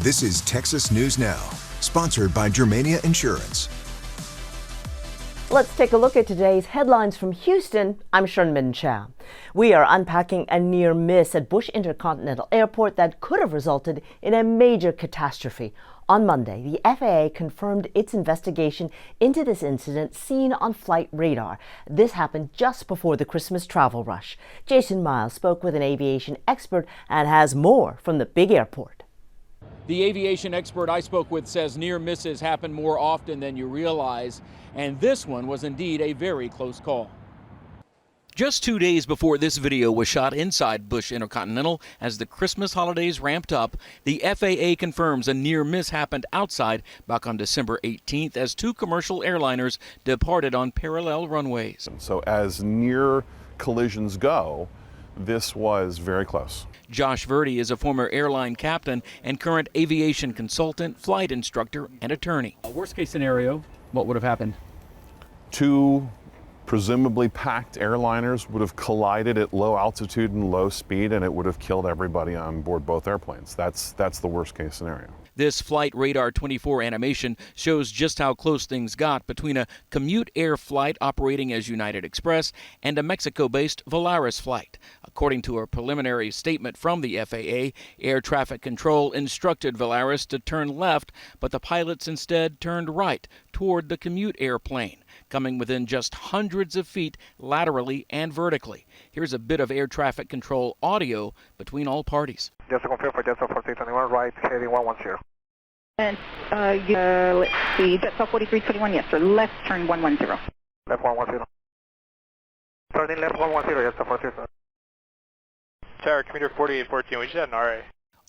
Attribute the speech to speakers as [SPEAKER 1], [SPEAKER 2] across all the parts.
[SPEAKER 1] This is Texas News Now, sponsored by Germania Insurance.
[SPEAKER 2] Let's take a look at today's headlines from Houston. I'm Sherman Chow. We are unpacking a near miss at Bush Intercontinental Airport that could have resulted in a major catastrophe. On Monday, the FAA confirmed its investigation into this incident seen on flight radar. This happened just before the Christmas travel rush. Jason Miles spoke with an aviation expert and has more from the big airport.
[SPEAKER 3] The aviation expert I spoke with says near misses happen more often than you realize, and this one was indeed a very close call. Just 2 days before this video was shot inside Bush Intercontinental as the Christmas holidays ramped up, the FAA confirms a near miss happened outside back on December 18th as two commercial airliners departed on parallel runways.
[SPEAKER 4] So as near collisions go, this was very close.
[SPEAKER 3] Josh Verdi is a former airline captain and current aviation consultant, flight instructor, and attorney.
[SPEAKER 5] Worst case scenario, what would have happened?
[SPEAKER 4] Two presumably packed airliners would have collided at low altitude and low speed, and it would have killed everybody on board both airplanes. That's the worst case scenario.
[SPEAKER 3] This Flight Radar 24 animation shows just how close things got between a commute air flight operating as United Express and a Mexico-based Volaris flight. According to a preliminary statement from the FAA, air traffic control instructed Volaris to turn left, but the pilots instead turned right toward the commute airplane, coming within just hundreds of feet laterally and vertically. Here's a bit of air traffic control audio between all parties.
[SPEAKER 6] Just to confirm for Jetstar 4621, right, heading 110.
[SPEAKER 7] And let's see, Jetstar 4321, yes, sir, left turn 110.
[SPEAKER 6] Left 110. Turning left 110, Jetstar 4621. Tower, commuter 4814, we just had an RA.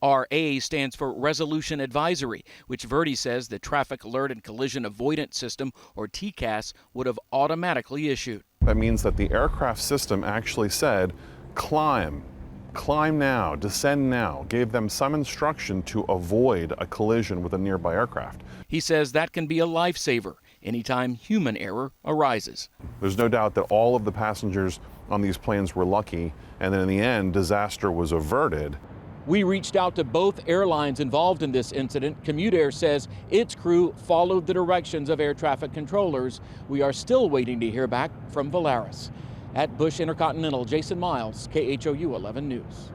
[SPEAKER 3] RA stands for Resolution Advisory, which Verdi says the Traffic Alert and Collision Avoidance System, or TCAS, would have automatically issued.
[SPEAKER 4] That means that the aircraft system actually said, climb now, descend now, gave them some instruction to avoid a collision with a nearby aircraft.
[SPEAKER 3] He says that can be a lifesaver anytime human error arises.
[SPEAKER 4] There's no doubt that all of the passengers on these planes were lucky, and then in the end, disaster was averted.
[SPEAKER 3] We reached out to both airlines involved in this incident. Commute Air says its crew followed the directions of air traffic controllers. We are still waiting to hear back from Volaris. At Bush Intercontinental, Jason Miles, KHOU 11 News.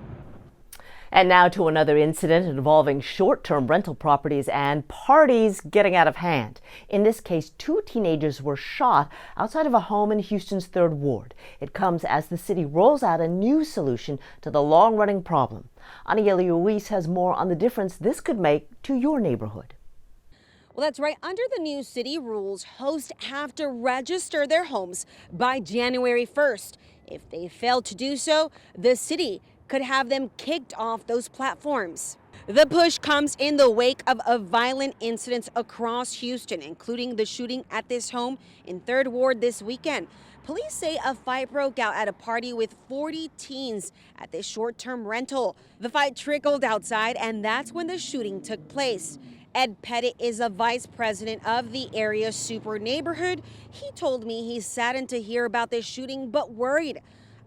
[SPEAKER 2] And now to another incident involving short-term rental properties and parties getting out of hand. In this case, two teenagers were shot outside of a home in Houston's 3rd Ward. It comes as the city rolls out a new solution to the long-running problem. Anayeli Ruiz has more on the difference this could make to your neighborhood.
[SPEAKER 8] Well, that's right. Under the new city rules, hosts have to register their homes by January 1st. If they fail to do so, the city could have them kicked off those platforms. The push comes in the wake of violent incidents across Houston, including the shooting at this home in 3rd Ward this weekend. Police say a fight broke out at a party with 40 teens at this short-term rental. The fight trickled outside, and that's when the shooting took place. Ed Pettit is a vice president of the area super neighborhood. He told me he's saddened to hear about this shooting, but worried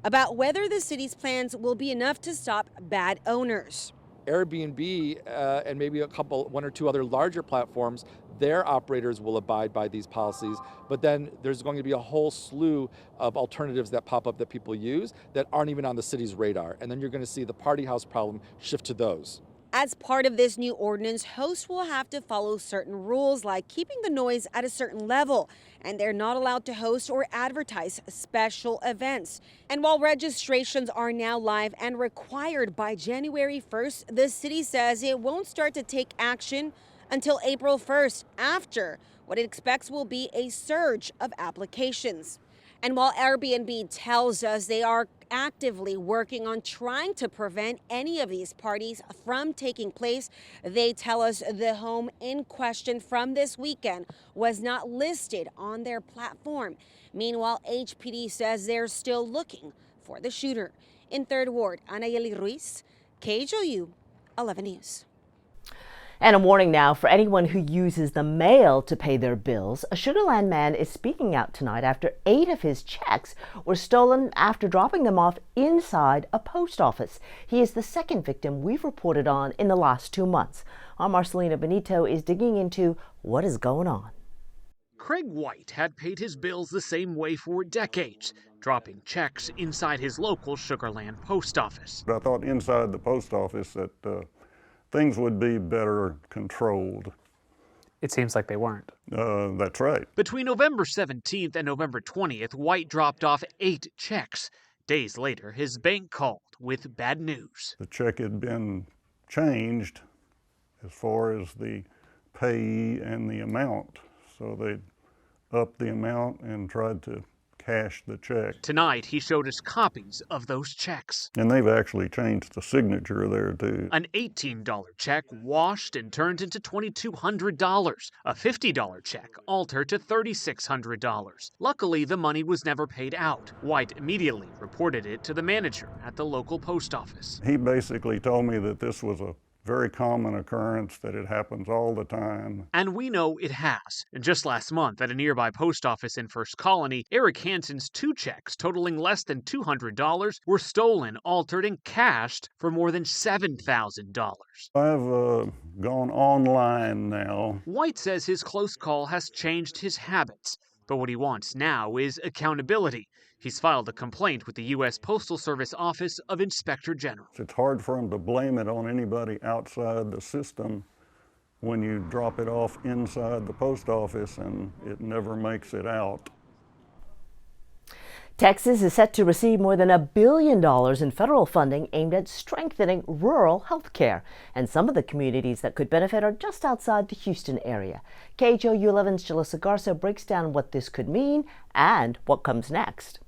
[SPEAKER 8] about whether the city's plans will be enough to stop bad owners.
[SPEAKER 9] Airbnb and maybe one or two other larger platforms, their operators will abide by these policies, but then there's going to be a whole slew of alternatives that pop up that people use that aren't even on the city's radar. And then you're going to see the party house problem shift to those.
[SPEAKER 8] As part of this new ordinance, hosts will have to follow certain rules like keeping the noise at a certain level, and they're not allowed to host or advertise special events. And while registrations are now live and required by January 1st, the city says it won't start to take action until April 1st, after what it expects will be a surge of applications. And while Airbnb tells us they are actively working on trying to prevent any of these parties from taking place, they tell us the home in question from this weekend was not listed on their platform. Meanwhile, HPD says they're still looking for the shooter. In 3rd Ward, Anayeli Ruiz, KHOU 11 News.
[SPEAKER 2] And a warning now for anyone who uses the mail to pay their bills. A Sugar Land man is speaking out tonight after 8 of his checks were stolen after dropping them off inside a post office. He is the second victim we've reported on in the last 2 months. Our Marcelina Benito is digging into what is going on.
[SPEAKER 10] Craig White had paid his bills the same way for decades, dropping checks inside his local Sugar Land post office.
[SPEAKER 11] I thought inside the post office that things would be better controlled.
[SPEAKER 5] It seems like they weren't.
[SPEAKER 11] That's right.
[SPEAKER 10] Between November 17th and November 20th, White dropped off 8 checks. Days later, his bank called with bad news.
[SPEAKER 11] The check had been changed as far as the payee and the amount. So they upped the amount and tried to cash the check.
[SPEAKER 10] Tonight, he showed us copies of those checks.
[SPEAKER 11] And they've actually changed the signature there too.
[SPEAKER 10] An $18 check washed and turned into $2,200. A $50 check altered to $3,600. Luckily, the money was never paid out. White immediately reported it to the manager at the local post office.
[SPEAKER 11] He basically told me that this was a very common occurrence, that it happens all the time.
[SPEAKER 10] And we know it has. And just last month at a nearby post office in First Colony, Eric Hansen's 2 checks totaling less than $200 were stolen, altered, and cashed for more than $7,000.
[SPEAKER 11] I've gone online now.
[SPEAKER 10] White says his close call has changed his habits, but what he wants now is accountability. He's filed a complaint with the U.S. Postal Service Office of Inspector General.
[SPEAKER 11] It's hard for him to blame it on anybody outside the system when you drop it off inside the post office and it never makes it out.
[SPEAKER 2] Texas is set to receive more than $1 billion in federal funding aimed at strengthening rural health care. And some of the communities that could benefit are just outside the Houston area. KHOU 11's Jalissa Garza breaks down what this could mean and what comes next.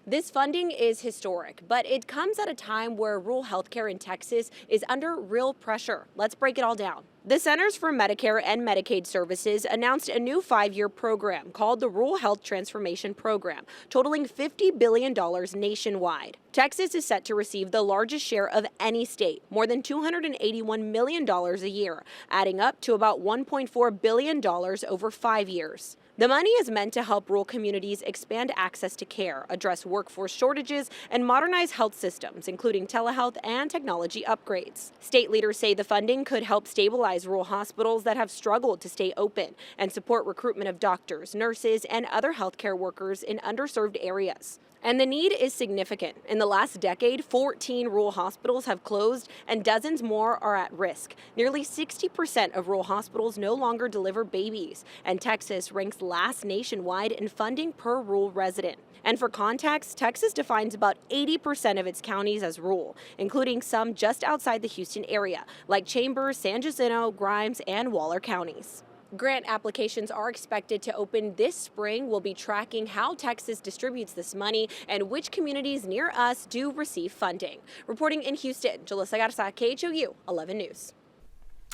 [SPEAKER 8] This funding is historic, but it comes at a time where rural healthcare in Texas is under real pressure. Let's break it all down. The Centers for Medicare and Medicaid Services announced a new 5-year program called the Rural Health Transformation Program, totaling $50 billion nationwide. Texas is set to receive the largest share of any state, more than $281 million a year, adding up to about $1.4 billion over 5 years. The money is meant to help rural communities expand access to care, address workforce shortages, and modernize health systems, including telehealth and technology upgrades. State leaders say the funding could help stabilize rural hospitals that have struggled to stay open and support recruitment of doctors, nurses, and other healthcare workers in underserved areas. And the need is significant. In the last decade, 14 rural hospitals have closed and dozens more are at risk. Nearly 60% of rural hospitals no longer deliver babies, and Texas ranks last nationwide in funding per rural resident. And for context, Texas defines about 80% of its counties as rural, including some just outside the Houston area, like Chambers, San Jacinto, Grimes, and Waller counties. Grant applications are expected to open this spring. We'll be tracking how Texas distributes this money and which communities near us do receive funding. Reporting in Houston, Jalissa Garza, KHOU 11 News.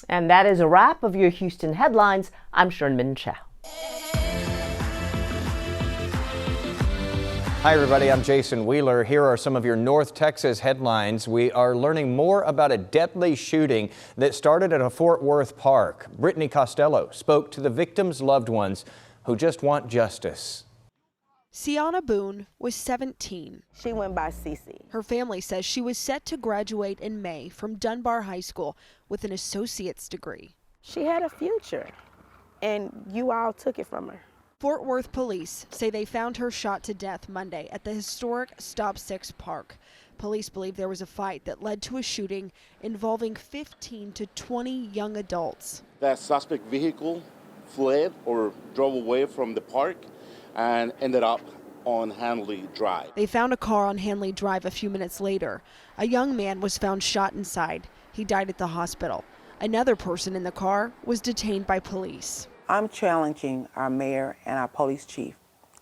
[SPEAKER 2] And that is a wrap of your Houston headlines. I'm Sherman Chow.
[SPEAKER 12] Hi everybody, I'm Jason Wheeler. Here are some of your North Texas headlines. We are learning more about a deadly shooting that started at a Fort Worth park. Brittany Costello spoke to the victims' loved ones who just want justice.
[SPEAKER 13] Sienna Boone was 17.
[SPEAKER 14] She went by Cece.
[SPEAKER 13] Her family says she was set to graduate in May from Dunbar High School with an associate's degree.
[SPEAKER 14] She had a future, and you all took it from her.
[SPEAKER 13] Fort Worth police say they found her shot to death Monday at the historic Stop 6 Park. Police believe there was a fight that led to a shooting involving 15 to 20 young adults.
[SPEAKER 15] That suspect vehicle fled or drove away from the park and ended up on Hanley Drive.
[SPEAKER 13] They found a car on Hanley Drive a few minutes later. A young man was found shot inside. He died at the hospital. Another person in the car was detained by police.
[SPEAKER 14] I'm challenging our mayor and our police chief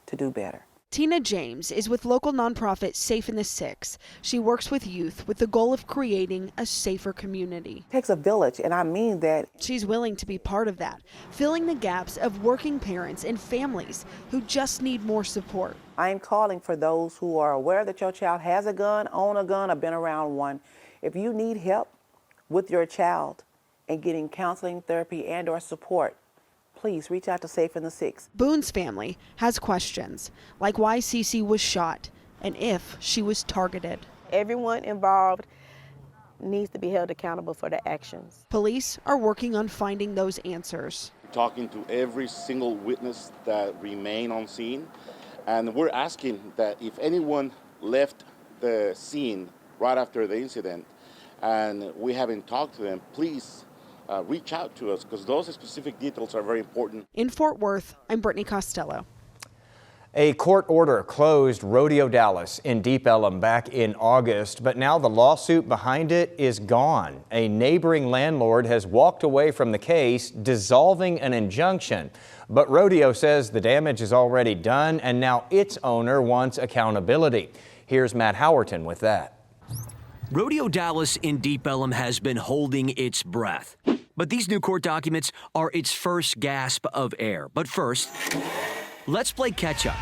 [SPEAKER 14] to do better.
[SPEAKER 13] Tina James is with local nonprofit Safe in the Six. She works with youth with the goal of creating a safer community.
[SPEAKER 14] It takes a village, and I mean that.
[SPEAKER 13] She's willing to be part of that, filling the gaps of working parents and families who just need more support.
[SPEAKER 14] I am calling for those who are aware that your child has a gun, own a gun, or been around one. If you need help with your child, and getting counseling, therapy, and or support, please reach out to Safe in the Six.
[SPEAKER 13] Boone's family has questions, like why Cece was shot and if she was targeted.
[SPEAKER 16] Everyone involved needs to be held accountable for their actions.
[SPEAKER 13] Police are working on finding those answers.
[SPEAKER 15] Talking to every single witness that remain on scene, and we're asking that if anyone left the scene right after the incident and we haven't talked to them, please reach out to us, because those specific details are very important.
[SPEAKER 13] In Fort Worth, I'm Brittany Costello.
[SPEAKER 12] A court order closed Rodeo Dallas in Deep Ellum back in August, but now the lawsuit behind it is gone. A neighboring landlord has walked away from the case, dissolving an injunction. But Rodeo says the damage is already done and now its owner wants accountability. Here's Matt Howerton with that.
[SPEAKER 17] Rodeo Dallas in Deep Ellum has been holding its breath. But these new court documents are its first gasp of air. But first, let's play catch up.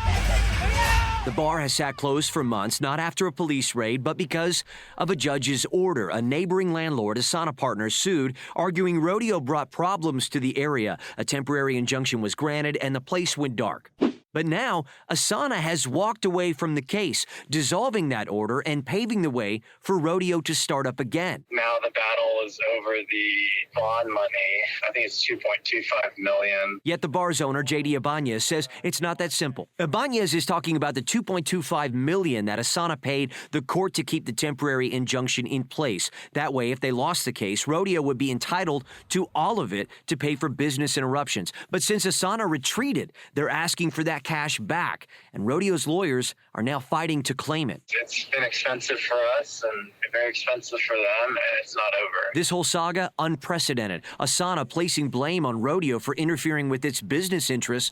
[SPEAKER 17] The bar has sat closed for months, not after a police raid, but because of a judge's order. A neighboring landlord, Asana Partners, sued, arguing Rodeo brought problems to the area. A temporary injunction was granted and the place went dark. But now, Asana has walked away from the case, dissolving that order and paving the way for Rodeo to start up again.
[SPEAKER 18] Now the battle is over the bond money. I think it's $2.25 million.
[SPEAKER 17] Yet the bar's owner, J.D. Ibanez, says it's not that simple. Ibanez is talking about the $2.25 million that Asana paid the court to keep the temporary injunction in place. That way, if they lost the case, Rodeo would be entitled to all of it to pay for business interruptions. But since Asana retreated, they're asking for that cash back, and Rodeo's lawyers are now fighting to claim it.
[SPEAKER 18] It's been expensive for us and very expensive for them, and it's not over.
[SPEAKER 17] This whole saga, unprecedented. Asana placing blame on Rodeo for interfering with its business interests,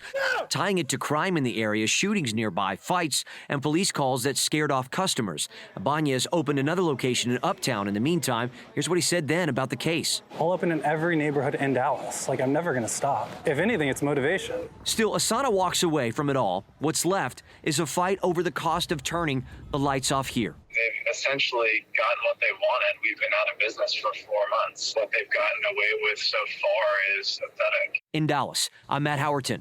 [SPEAKER 17] tying it to crime in the area, shootings nearby, fights, and police calls that scared off customers. Ibanez opened another location in Uptown. In the meantime, here's what he said then about the case.
[SPEAKER 19] I'll open in every neighborhood in Dallas. I'm never going to stop. If anything, it's motivation.
[SPEAKER 17] Still, Asana walks away from it all. What's left is a fight over the cost of turning the lights off here.
[SPEAKER 18] They've essentially gotten what they wanted. We've been out of business for 4 months. What they've gotten away with so far is pathetic.
[SPEAKER 17] In Dallas, I'm Matt Howerton.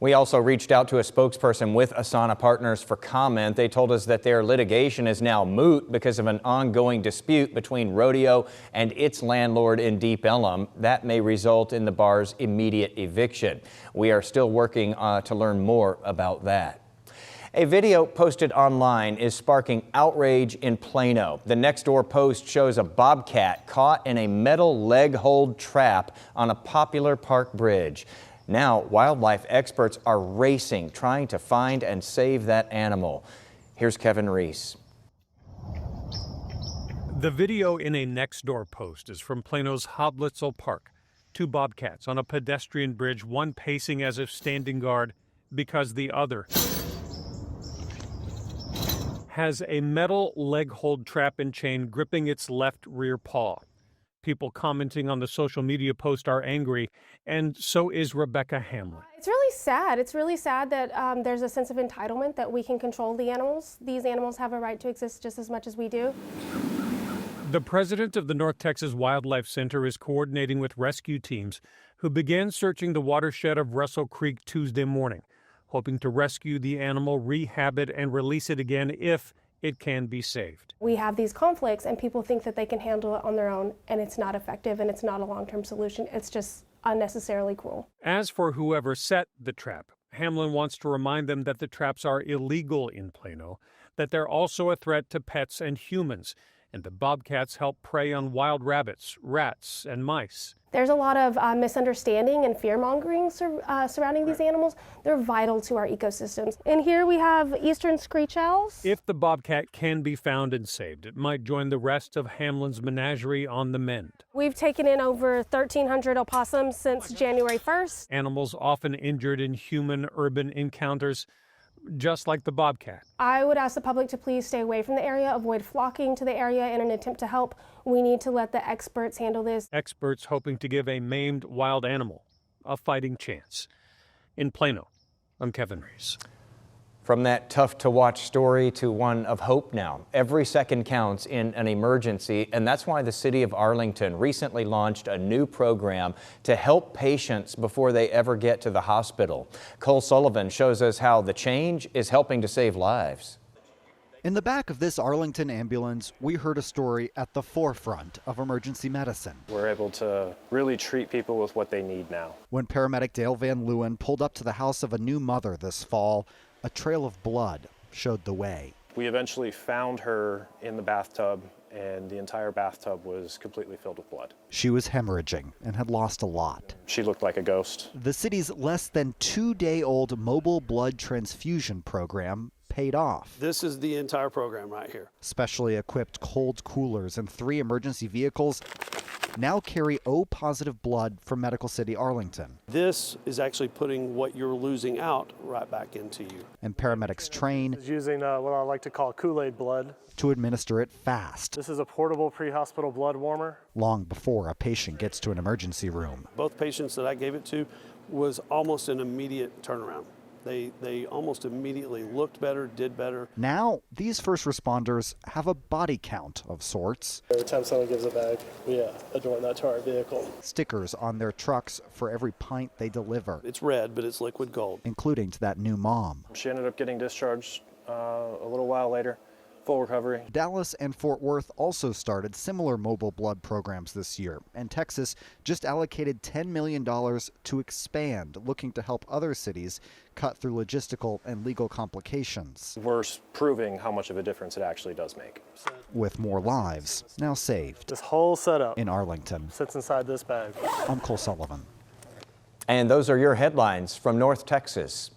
[SPEAKER 12] We also reached out to a spokesperson with Asana Partners for comment. They told us that their litigation is now moot because of an ongoing dispute between Rodeo and its landlord in Deep Ellum. That may result in the bar's immediate eviction. We are still working to learn more about that. A video posted online is sparking outrage in Plano. The Nextdoor post shows a bobcat caught in a metal leg hold trap on a popular park bridge. Now, wildlife experts are racing, trying to find and save that animal. Here's Kevin Reese.
[SPEAKER 20] The video in a Nextdoor post is from Plano's Hoblitzel Park. 2 bobcats on a pedestrian bridge, one pacing as if standing guard because the other has a metal leg hold trap and chain gripping its left rear paw. People commenting on the social media post are angry, and so is Rebecca Hamlin.
[SPEAKER 21] It's really sad. It's really sad that there's a sense of entitlement that we can control the animals. These animals have a right to exist just as much as we do.
[SPEAKER 20] The president of the North Texas Wildlife Center is coordinating with rescue teams who began searching the watershed of Russell Creek Tuesday morning, hoping to rescue the animal, rehab it, and release it again if it can be saved.
[SPEAKER 21] We have these conflicts and people think that they can handle it on their own, and it's not effective and it's not a long-term solution. It's just unnecessarily cruel.
[SPEAKER 20] As for whoever set the trap, Hamlin wants to remind them that the traps are illegal in Plano, that they're also a threat to pets and humans, and the bobcats help prey on wild rabbits, rats, and mice.
[SPEAKER 21] There's a lot of misunderstanding and fear-mongering surrounding these animals. They're vital to our ecosystems. And here we have eastern screech owls.
[SPEAKER 20] If the bobcat can be found and saved, it might join the rest of Hamlin's menagerie on the mend.
[SPEAKER 21] We've taken in over 1,300 opossums since January 1st.
[SPEAKER 20] Animals often injured in human-urban encounters, just like the bobcat.
[SPEAKER 21] I would ask the public to please stay away from the area, avoid flocking to the area in an attempt to help. We need to let the experts handle this.
[SPEAKER 20] Experts hoping to give a maimed wild animal a fighting chance. In Plano, I'm Kevin Reese.
[SPEAKER 12] From that tough-to-watch story to one of hope now. Every second counts in an emergency, and that's why the city of Arlington recently launched a new program to help patients before they ever get to the hospital. Cole Sullivan shows us how the change is helping to save lives.
[SPEAKER 1] In the back of this Arlington ambulance, we heard a story at the forefront of emergency medicine.
[SPEAKER 22] We're able to really treat people with what they need now.
[SPEAKER 1] When paramedic Dale Van Leeuwen pulled up to the house of a new mother this fall, a trail of blood showed the way.
[SPEAKER 22] We eventually found her in the bathtub, and the entire bathtub was completely filled with blood.
[SPEAKER 1] She was hemorrhaging and had lost a lot.
[SPEAKER 22] She looked like a ghost.
[SPEAKER 1] The city's less than 2-day-old mobile blood transfusion program paid off.
[SPEAKER 23] This is the entire program right here.
[SPEAKER 1] Specially equipped cold coolers and 3 emergency vehicles now carry O-positive blood from Medical City Arlington.
[SPEAKER 23] This is actually putting what you're losing out right back into you.
[SPEAKER 1] And paramedics train
[SPEAKER 24] using what I like to call Kool-Aid blood
[SPEAKER 1] to administer it fast.
[SPEAKER 24] This is a portable pre-hospital blood warmer.
[SPEAKER 1] Long before a patient gets to an emergency room.
[SPEAKER 23] Both patients that I gave it to was almost an immediate turnaround. They almost immediately looked better, did better.
[SPEAKER 1] Now, these first responders have a body count of sorts.
[SPEAKER 24] Every time someone gives a bag, we adorn that to our vehicle.
[SPEAKER 1] Stickers on their trucks for every pint they deliver.
[SPEAKER 23] It's red, but it's liquid gold.
[SPEAKER 1] Including to that new mom.
[SPEAKER 22] She ended up getting discharged a little while later. Full recovery.
[SPEAKER 1] Dallas and Fort Worth also started similar mobile blood programs this year, and Texas just allocated $10 million to expand, looking to help other cities cut through logistical and legal complications.
[SPEAKER 22] We're proving how much of a difference it actually does make.
[SPEAKER 1] With more lives now saved.
[SPEAKER 24] This whole setup
[SPEAKER 1] in Arlington
[SPEAKER 24] sits inside this bag.
[SPEAKER 1] I'm Cole Sullivan.
[SPEAKER 12] And those are your headlines from North Texas.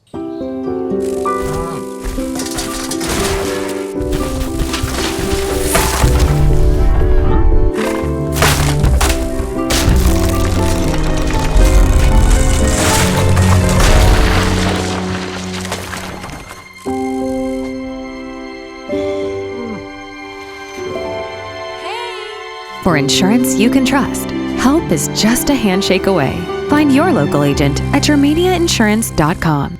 [SPEAKER 25] For insurance you can trust, help is just a handshake away. Find your local agent at germaniainsurance.com.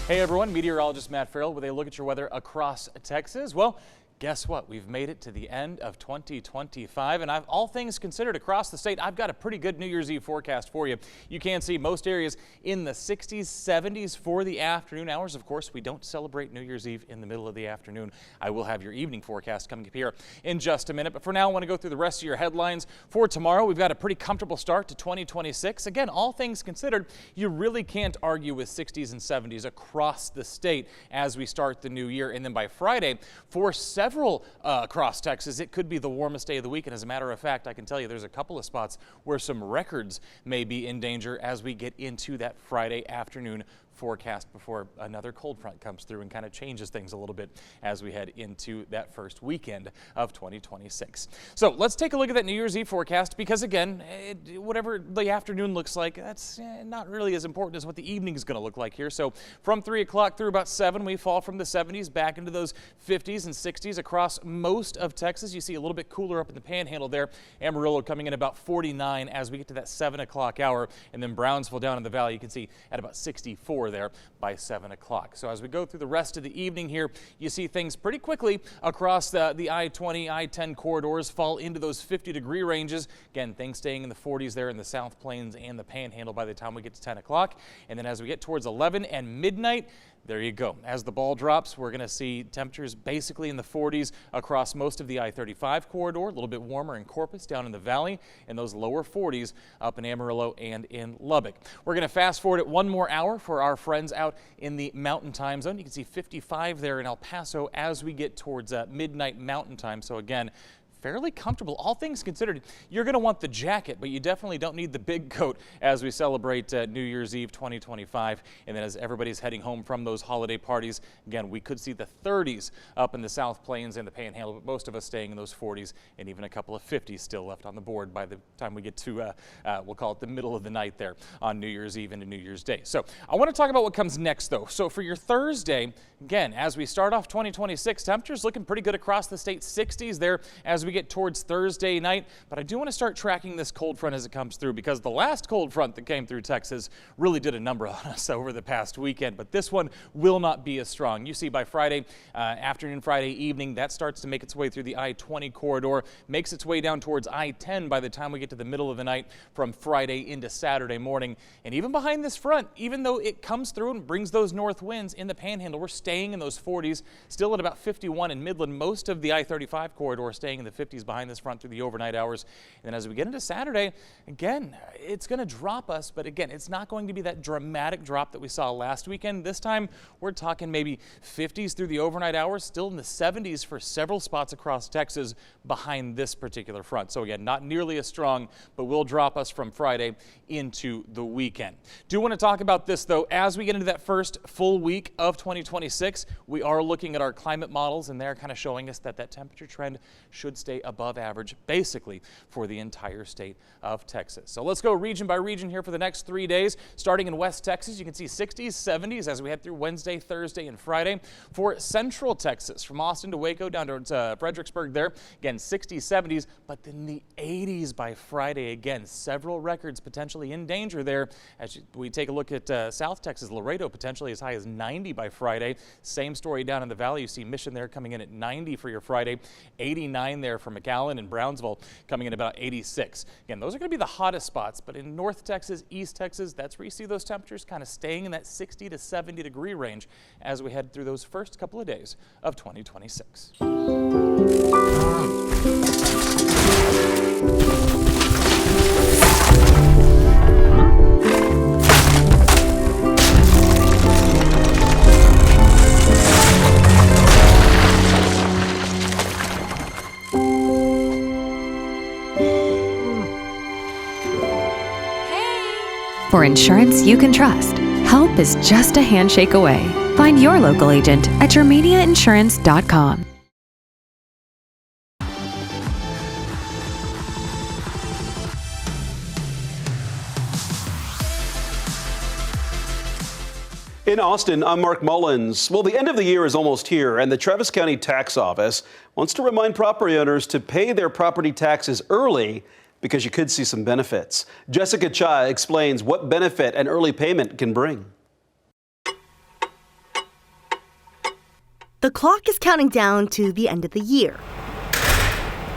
[SPEAKER 26] Hey everyone, meteorologist Matt Farrell with a look at your weather across Texas. Well, guess what? We've made it to the end of 2025, and all things considered across the state, I've got a pretty good New Year's Eve forecast for you. You can see most areas in the 60s, 70s for the afternoon hours. Of course, we don't celebrate New Year's Eve in the middle of the afternoon. I will have your evening forecast coming up here in just a minute, but for now, I want to go through the rest of your headlines for tomorrow. We've got a pretty comfortable start to 2026. Again, all things considered, you really can't argue with 60s and 70s across the state as we start the new year, and then by Friday, for several across Texas, it could be the warmest day of the week. And as a matter of fact, I can tell you there's a couple of spots where some records may be in danger as we get into that Friday afternoon forecast before another cold front comes through and kind of changes things a little bit as we head into that first weekend of 2026. So let's take a look at that New Year's Eve forecast, because again, whatever the afternoon looks like, that's not really as important as what the evening is going to look like here. So from 3 o'clock through about 7, we fall from the 70s back into those 50s and 60s across most of Texas. You see a little bit cooler up in the Panhandle there. Amarillo coming in about 49 as we get to that 7 o'clock hour, and then Brownsville down in the valley, you can see at about 64 there by 7 o'clock. So as we go through the rest of the evening here, you see things pretty quickly across the I-20, I-10 corridors fall into those 50-degree ranges. Again, things staying in the 40s there in the South Plains and the Panhandle by the time we get to 10 o'clock. And then as we get towards 11 and midnight, there you go. As the ball drops, we're going to see temperatures basically in the 40s across most of the I-35 corridor, a little bit warmer in Corpus down in the valley, and those lower 40s up in Amarillo and in Lubbock. We're going to fast forward it one more hour for our friends out in the Mountain Time Zone. You can see 55 there in El Paso as we get towards midnight Mountain Time. So again, fairly comfortable. All things considered, you're going to want the jacket, but you definitely don't need the big coat as we celebrate New Year's Eve 2025. And then as everybody's heading home from those holiday parties, again, we could see the 30s up in the South Plains and the Panhandle, but most of us staying in those 40s and even a couple of 50s still left on the board by the time we get to, we'll call it the middle of the night there on New Year's Eve into New Year's Day. So I want to talk about what comes next, though. So for your Thursday, again, as we start off 2026, temperatures looking pretty good across the state, 60s there as we get towards Thursday night. But I do want to start tracking this cold front as it comes through, because the last cold front that came through Texas really did a number on us over the past weekend. But this one will not be as strong. You see by Friday afternoon, Friday evening, that starts to make its way through the I-20 corridor, makes its way down towards I-10 by the time we get to the middle of the night from Friday into Saturday morning. And even behind this front, even though it comes through and brings those north winds in the Panhandle, we're staying in those 40s, still at about 51 in Midland. Most of the I-35 corridor staying in the 50s behind this front through the overnight hours. And then as we get into Saturday, again, it's going to drop us, but again, it's not going to be that dramatic drop that we saw last weekend. This time, we're talking maybe 50s through the overnight hours, still in the 70s for several spots across Texas behind this particular front. So again, not nearly as strong, but will drop us from Friday into the weekend. Do want to talk about this, though, as we get into that first full week of 2026, we are looking at our climate models, and they're kind of showing us that that temperature trend should stay above average, basically, for the entire state of Texas. So let's go region by region here for the next 3 days. Starting in West Texas, you can see 60s, 70s as we head through Wednesday, Thursday, and Friday. For Central Texas, from Austin to Waco down to Fredericksburg there, again, 60s, 70s, but then the 80s by Friday. Again, several records potentially in danger there. As we take a look at South Texas, Laredo potentially as high as 90 by Friday. Same story down in the valley. You see Mission there coming in at 90 for your Friday, 89 there for McAllen, and Brownsville coming in about 86. Again, those are going to be the hottest spots, but in North Texas, East Texas, that's where you see those temperatures kind of staying in that 60 to 70 degree range as we head through those first couple of days of 2026.
[SPEAKER 25] For insurance you can trust, help is just a handshake away. Find your local agent at yourmediainsurance.com.
[SPEAKER 23] In Austin, I'm Mark Mullins. Well, the end of the year is almost here, and the Travis County Tax Office wants to remind property owners to pay their property taxes early because you could see some benefits. Jessica Cha explains what benefit an early payment can bring.
[SPEAKER 3] The clock is counting down to the end of the year,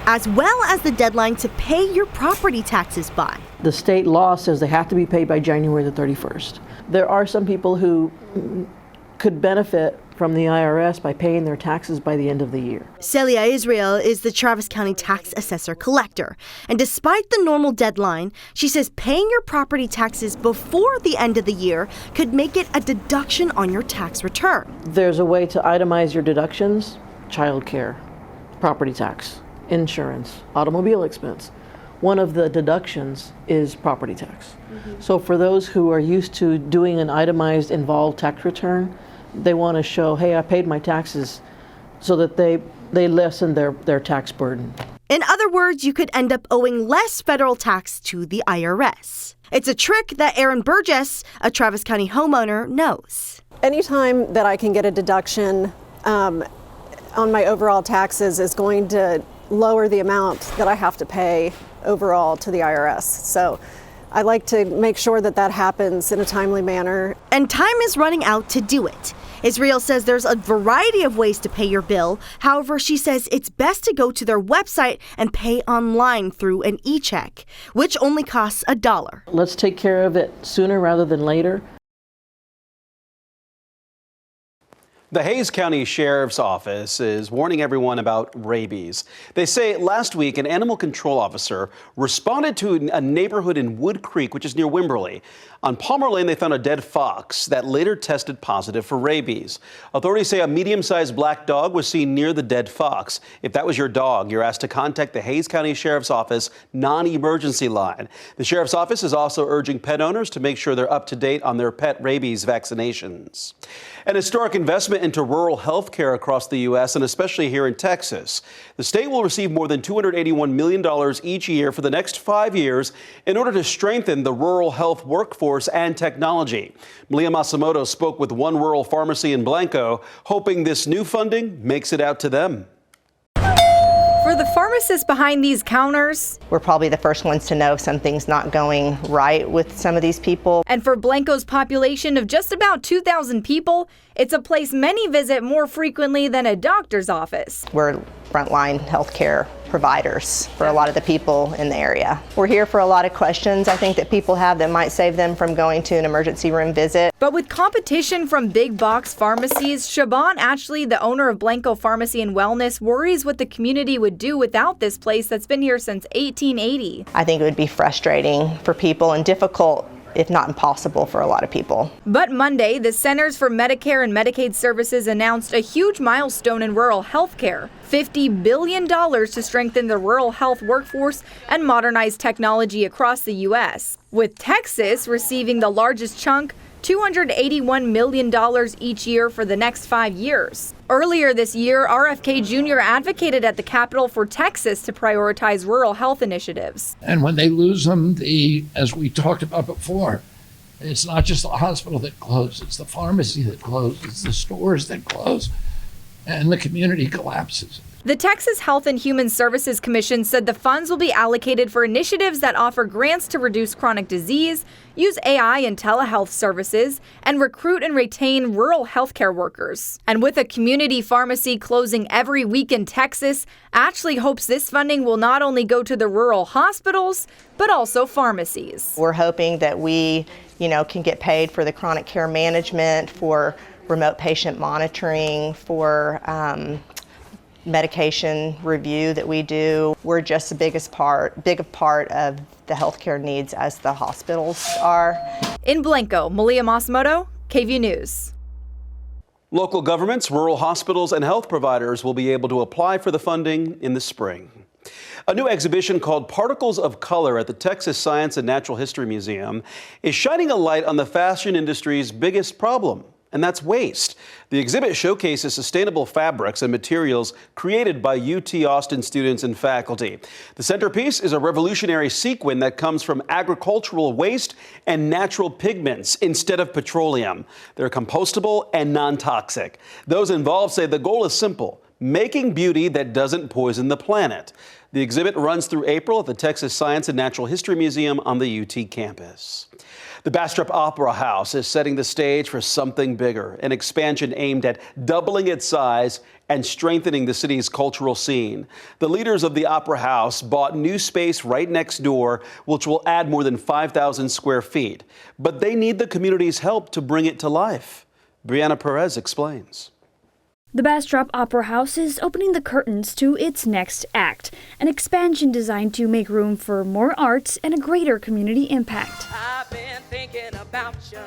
[SPEAKER 3] as well as the deadline to pay your property taxes by.
[SPEAKER 4] The state law says they have to be paid by January the 31st. There are some people who could benefit from the IRS by paying their taxes by the end of the year.
[SPEAKER 3] Celia Israel is the Travis County tax assessor collector. And despite the normal deadline, she says paying your property taxes before the end of the year could make it a deduction on your tax return.
[SPEAKER 4] There's a way to itemize your deductions: childcare, property tax, insurance, automobile expense. One of the deductions is property tax. So for those who are used to doing an itemized involved tax return, they want to show, hey, I paid my taxes, so that they lessen their tax burden.
[SPEAKER 3] In other words, you could end up owing less federal tax to the IRS. It's a trick that Erin Burgess, a Travis County homeowner, knows.
[SPEAKER 5] Anytime that I can get a deduction on my overall taxes is going to lower the amount that I have to pay overall to the IRS. So I like to make sure that that happens in a timely manner.
[SPEAKER 3] And time is running out to do it. Israel says there's a variety of ways to pay your bill. However, she says it's best to go to their website and pay online through an e-check, which only costs $1.
[SPEAKER 4] Let's take care of it sooner rather than later.
[SPEAKER 23] The Hays County Sheriff's Office is warning everyone about rabies. They say last week an animal control officer responded to a neighborhood in Wood Creek, which is near Wimberley. On Palmer Lane, they found a dead fox that later tested positive for rabies. Authorities say a medium-sized black dog was seen near the dead fox. If that was your dog, you're asked to contact the Hays County Sheriff's Office non-emergency line. The Sheriff's Office is also urging pet owners to make sure they're up to date on their pet rabies vaccinations. An historic investment into rural health care across the U.S. and especially here in Texas. The state will receive more than $281 million each year for the next 5 years in order to strengthen the rural health workforce and technology. Malia Masamoto spoke with one rural pharmacy in Blanco, hoping this new funding makes it out to them.
[SPEAKER 6] For the pharmacists behind these counters,
[SPEAKER 7] we're probably the first ones to know if something's not going right with some of these people.
[SPEAKER 6] And for Blanco's population of just about 2,000 people, it's a place many visit more frequently than a doctor's office.
[SPEAKER 7] We're frontline healthcare providers for a lot of the people in the area. We're here for a lot of questions I think that people have that might save them from going to an emergency room visit.
[SPEAKER 6] But with competition from big box pharmacies, Siobhan Ashley, the owner of Blanco Pharmacy and Wellness, worries what the community would do without this place that's been here since 1880.
[SPEAKER 7] I think it would be frustrating for people and difficult, if not impossible, for a lot of people.
[SPEAKER 6] But Monday, the Centers for Medicare and Medicaid Services announced a huge milestone in rural health care. $50 billion to strengthen the rural health workforce and modernize technology across the U.S., with Texas receiving the largest chunk, $281 million each year for the next 5 years. Earlier this year, RFK Jr. advocated at the Capitol for Texas to prioritize rural health initiatives.
[SPEAKER 8] And when they lose them, as we talked about before, it's not just the hospital that closes, it's the pharmacy that closes, it's the stores that close, and the community collapses.
[SPEAKER 6] The Texas Health and Human Services Commission said the funds will be allocated for initiatives that offer grants to reduce chronic disease, use AI and telehealth services, and recruit and retain rural healthcare workers. And with a community pharmacy closing every week in Texas, Ashley hopes this funding will not only go to the rural hospitals, but also pharmacies.
[SPEAKER 7] We're hoping that we, can get paid for the chronic care management, for remote patient monitoring, for medication review that we do. We're just the big part of the healthcare needs as the hospitals are.
[SPEAKER 6] In Blanco, Malia Masamoto, KVUE News.
[SPEAKER 23] Local governments, rural hospitals, and health providers will be able to apply for the funding in the spring. A new exhibition called Particles of Color at the Texas Science and Natural History Museum is shining a light on the fashion industry's biggest problem, and that's waste. The exhibit showcases sustainable fabrics and materials created by UT Austin students and faculty. The centerpiece is a revolutionary sequin that comes from agricultural waste and natural pigments instead of petroleum. They're compostable and non-toxic. Those involved say the goal is simple: making beauty that doesn't poison the planet. The exhibit runs through April at the Texas Science and Natural History Museum on the UT campus. The Bastrop Opera House is setting the stage for something bigger, an expansion aimed at doubling its size and strengthening the city's cultural scene. The leaders of the Opera House bought new space right next door, which will add more than 5,000 square feet. But they need the community's help to bring it to life. Brianna Perez explains.
[SPEAKER 9] The Bastrop Opera House is opening the curtains to its next act, an expansion designed to make room for more arts and a greater community impact.
[SPEAKER 10] I've been thinking about you.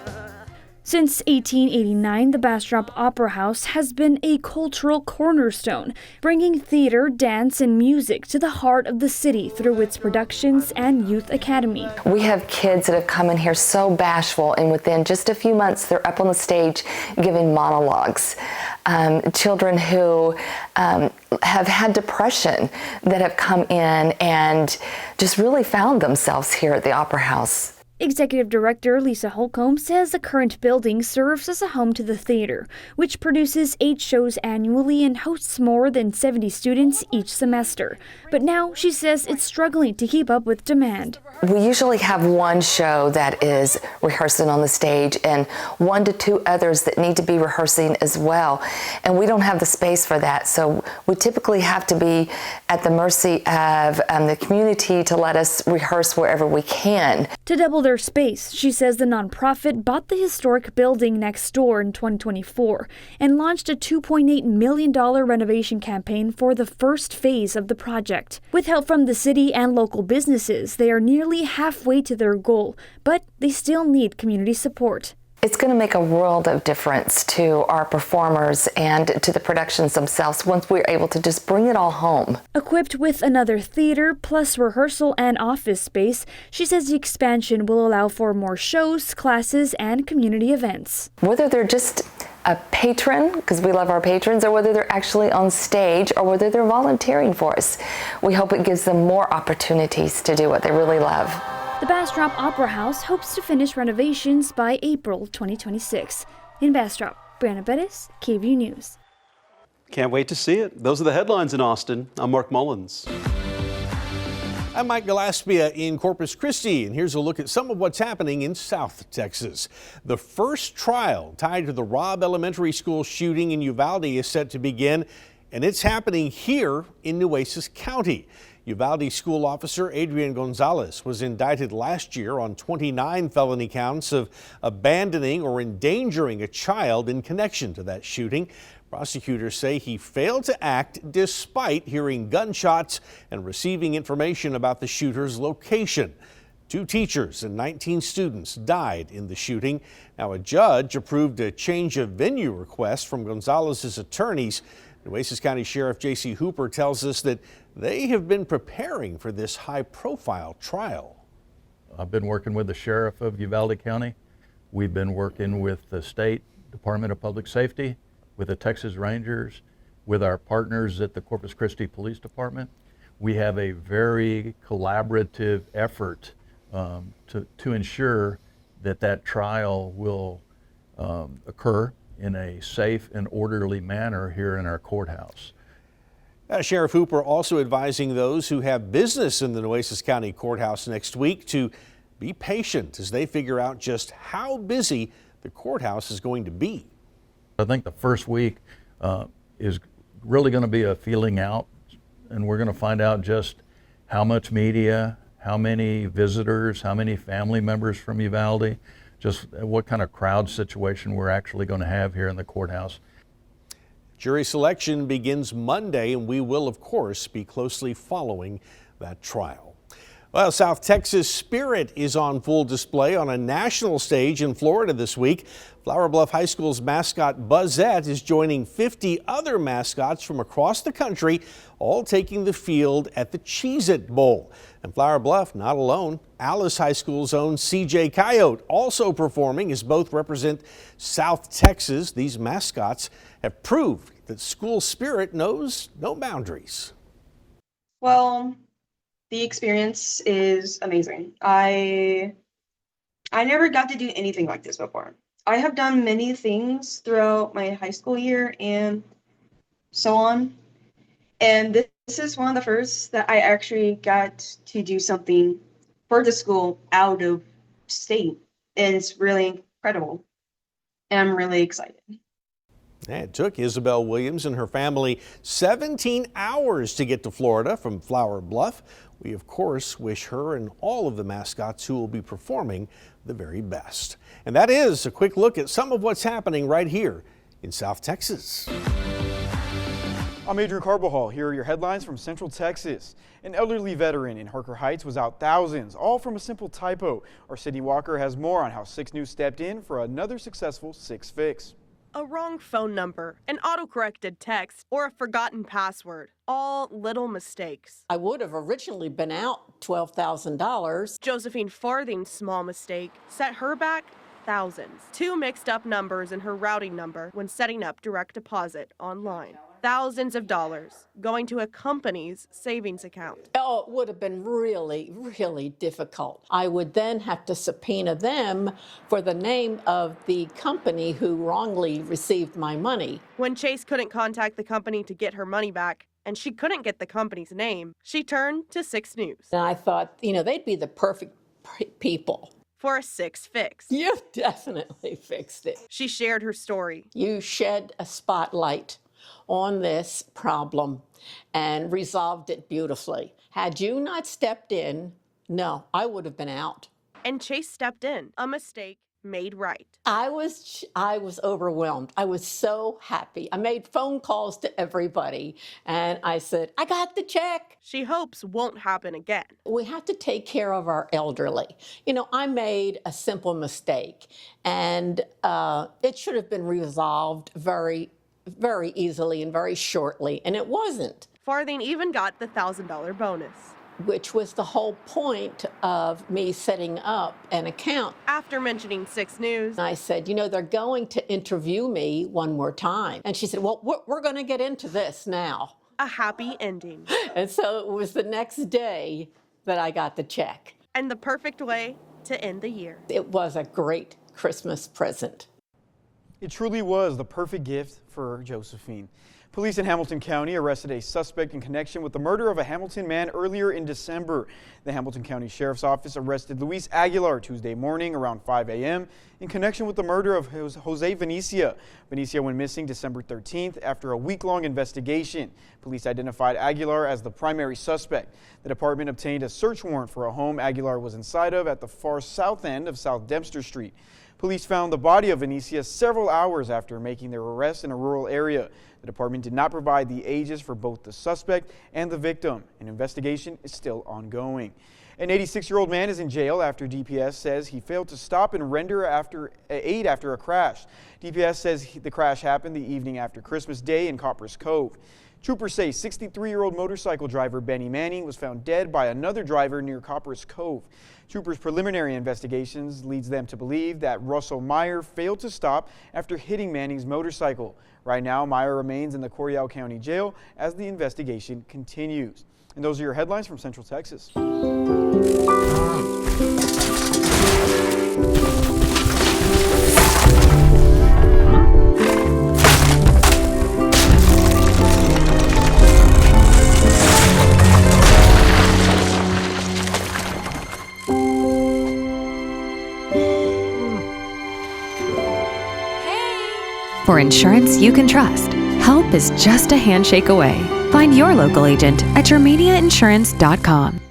[SPEAKER 9] Since 1889, the Bastrop Opera House has been a cultural cornerstone, bringing theater, dance, and music to the heart of the city through its productions and youth academy.
[SPEAKER 11] We have kids that have come in here so bashful, and within just a few months, they're up on the stage giving monologues. Children who have had depression that have come in and just really found themselves here at the Opera House.
[SPEAKER 9] Executive Director Lisa Holcomb says the current building serves as a home to the theater, which produces 8 shows annually and hosts more than 70 students each semester. But now she says it's struggling to keep up with demand.
[SPEAKER 11] We usually have one show that is rehearsing on the stage and 1 to 2 others that need to be rehearsing as well. And we don't have the space for that. So we typically have to be at the mercy of the community to let us rehearse wherever we can.
[SPEAKER 9] To double their space. She says the nonprofit bought the historic building next door in 2024 and launched a $2.8 million renovation campaign for the first phase of the project. With help from the city and local businesses, they are nearly halfway to their goal, but they still need community support.
[SPEAKER 11] It's going to make a world of difference to our performers and to the productions themselves once we're able to just bring it all home.
[SPEAKER 9] Equipped with another theater plus rehearsal and office space, she says the expansion will allow for more shows, classes, and community events.
[SPEAKER 11] Whether they're just a patron, because we love our patrons, or whether they're actually on stage, or whether they're volunteering for us, we hope it gives them more opportunities to do what they really love.
[SPEAKER 9] The Bastrop Opera House hopes to finish renovations by April 2026. In Bastrop, Brianna Bettis, KVUE News.
[SPEAKER 23] Can't wait to see it. Those are the headlines in Austin. I'm Mark Mullins.
[SPEAKER 2] I'm Mike Gillespie in Corpus Christi, and here's a look at some of what's happening in South Texas. The first trial tied to the Robb Elementary School shooting in Uvalde is set to begin, and it's happening here in Nueces County. Uvalde school officer Adrian Gonzalez was indicted last year on 29 felony counts of abandoning or endangering a child in connection to that shooting. Prosecutors say he failed to act despite hearing gunshots and receiving information about the shooter's location. 2 teachers and 19 students died in the shooting. Now, a judge approved a change of venue request from Gonzalez's attorneys. Nueces County Sheriff J.C. Hooper tells us that they have been preparing for this high-profile trial.
[SPEAKER 13] I've been working with the sheriff of Uvalde County. We've been working with the State Department of Public Safety, with the Texas Rangers, with our partners at the Corpus Christi Police Department. We have a very collaborative effort to ensure that trial will occur in a safe and orderly manner here in our courthouse.
[SPEAKER 2] Sheriff Hooper also advising those who have business in the Nueces County Courthouse next week to be patient as they figure out just how busy the courthouse is going to be.
[SPEAKER 13] I think the first week is really going to be a feeling out, and we're going to find out just how much media, how many visitors, how many family members from Uvalde, just what kind of crowd situation we're actually going to have here in the courthouse.
[SPEAKER 2] Jury selection begins Monday, and we will, of course, be closely following that trial. Well, South Texas spirit is on full display on a national stage in Florida this week. Flower Bluff High School's mascot Buzzette is joining 50 other mascots from across the country, all taking the field at the Cheez-It Bowl. And Flower Bluff not alone. Alice High School's own CJ Coyote also performing as both represent South Texas. These mascots have proved that school spirit knows no boundaries.
[SPEAKER 14] Well, the experience is amazing. I never got to do anything like this before. I have done many things throughout my high school year and so on. And this is one of the first that I actually got to do something for the school out of state. And it's really incredible. And I'm really excited.
[SPEAKER 2] It took Isabel Williams and her family 17 hours to get to Florida from Flower Bluff. We, of course, wish her and all of the mascots who will be performing the very best. And that is a quick look at some of what's happening right here in South Texas.
[SPEAKER 15] I'm Adrian Carbajal. Here are your headlines from Central Texas. An elderly veteran in Harker Heights was out thousands, all from a simple typo. Our Sydney Walker has more on how 6 News stepped in for another successful 6 fix.
[SPEAKER 16] A wrong phone number, an autocorrected text, or a forgotten password. All little mistakes.
[SPEAKER 19] I would have originally been out $12,000.
[SPEAKER 16] Josephine Farthing's small mistake set her back thousands. 2 mixed up numbers in her routing number when setting up direct deposit online. Thousands of dollars going to a company's savings account.
[SPEAKER 19] Oh, it would have been really, really difficult. I would then have to subpoena them for the name of the company who wrongly received my money.
[SPEAKER 16] When Chase couldn't contact the company to get her money back, and she couldn't get the company's name, she turned to 6 News.
[SPEAKER 19] And I thought, they'd be the perfect people
[SPEAKER 16] for a 6 fix.
[SPEAKER 19] You've definitely fixed it.
[SPEAKER 16] She shared her story.
[SPEAKER 19] You shed a spotlight on this problem and resolved it beautifully. Had you not stepped in, no, I would have been out.
[SPEAKER 16] And Chase stepped in, a mistake made right.
[SPEAKER 19] I was overwhelmed. I was so happy. I made phone calls to everybody and I said, I got the check.
[SPEAKER 16] She hopes won't happen again.
[SPEAKER 19] We have to take care of our elderly. You know, I made a simple mistake and it should have been resolved very easily and very shortly, and it wasn't.
[SPEAKER 16] Farthing even got the $1,000 bonus,
[SPEAKER 19] which was the whole point of me setting up an account.
[SPEAKER 16] After mentioning 6 News,
[SPEAKER 19] I said, you know, they're going to interview me one more time. And she said, well, we're going to get into this now.
[SPEAKER 16] A happy ending.
[SPEAKER 19] And so it was the next day that I got the check.
[SPEAKER 16] And the perfect way to end the year.
[SPEAKER 19] It was a great Christmas present.
[SPEAKER 15] It truly was the perfect gift for Josephine. Police in Hamilton County arrested a suspect in connection with the murder of a Hamilton man earlier in December. The Hamilton County Sheriff's Office arrested Luis Aguilar Tuesday morning around 5 a.m. in connection with the murder of Jose Venecia. Venecia went missing December 13th after a week-long investigation. Police identified Aguilar as the primary suspect. The department obtained a search warrant for a home Aguilar was inside of at the far south end of South Dempster Street. Police found the body of Venecia several hours after making their arrest in a rural area. The department did not provide the ages for both the suspect and the victim. An investigation is still ongoing. An 86-year-old man is in jail after DPS says he failed to stop and render aid after a crash. DPS says the crash happened the evening after Christmas Day in Coppers Cove. Troopers say 63-year-old motorcycle driver Benny Manning was found dead by another driver near Coppers Cove. Troopers' preliminary investigations leads them to believe that Russell Meyer failed to stop after hitting Manning's motorcycle. Right now, Meyer remains in the Coryell County Jail as the investigation continues. And those are your headlines from Central Texas.
[SPEAKER 25] For insurance you can trust, help is just a handshake away. Find your local agent at yourmediainsurance.com.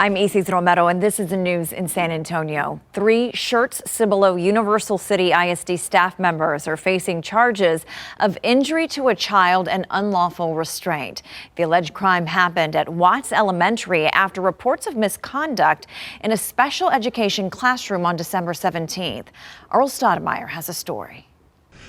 [SPEAKER 17] I'm Isis Romero, and this is the news in San Antonio. 3 Schertz-Cibolo Universal City ISD staff members are facing charges of injury to a child and unlawful restraint. The alleged crime happened at Watts Elementary after reports of misconduct in a special education classroom on December 17th. Earl Stoudemire has a story.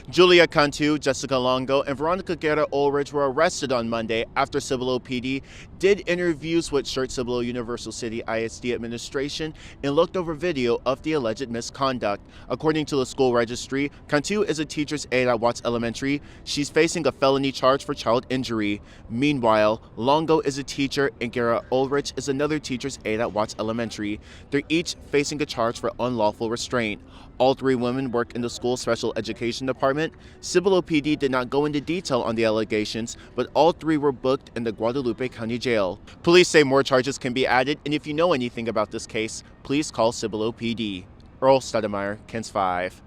[SPEAKER 18] Julia Cantu, Jessica Longo, and Veronica Guerra Ulrich were arrested on Monday after Cibolo PD did interviews with Schertz-Cibolo Universal City ISD administration and looked over video of the alleged misconduct. According to the school registry, Cantu is a teacher's aide at Watts Elementary. She's facing a felony charge for child injury. Meanwhile, Longo is a teacher and Guerra Ulrich is another teacher's aide at Watts Elementary. They're each facing a charge for unlawful restraint. All 3 women work in the school's special education department. Cibolo PD did not go into detail on the allegations, but all 3 were booked in the Guadalupe County Jail. Police say more charges can be added, and if you know anything about this case, please call Cibolo PD. Earl Stoudemire, KENS 5.